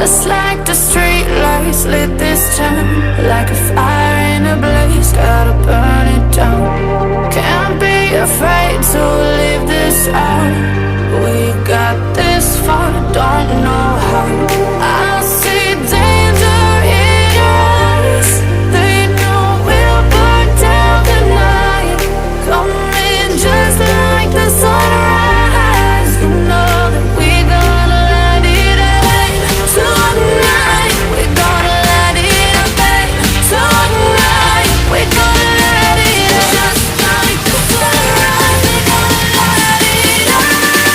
Just like the street lights lit this town, like a fire in a blaze, gotta burn it down. Can't be afraid to leave this out. We got this far, don't know how. I see danger in us. They know we'll burn down the night. Coming just like the sunrise. You know that we're gonna let it rain tonight. We're gonna let it rain tonight. We're gonna let it rain just like the sunrise. We're gonna let it rain now.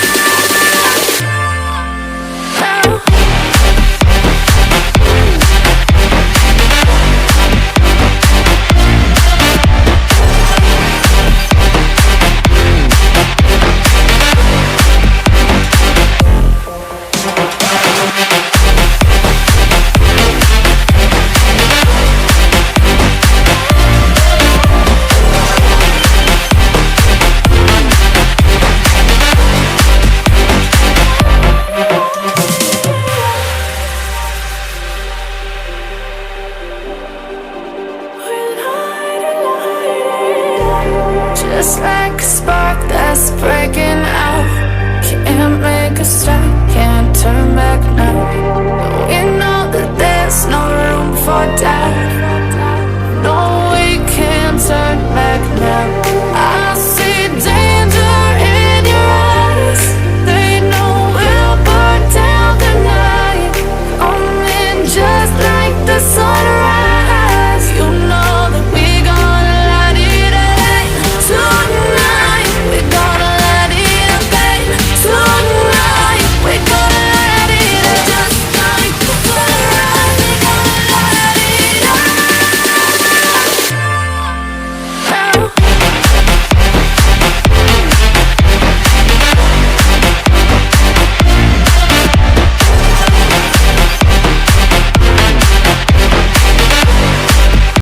Just like a spark that's breaking out. Can't make a stop, can't turn back now. We know that there's no room for doubt.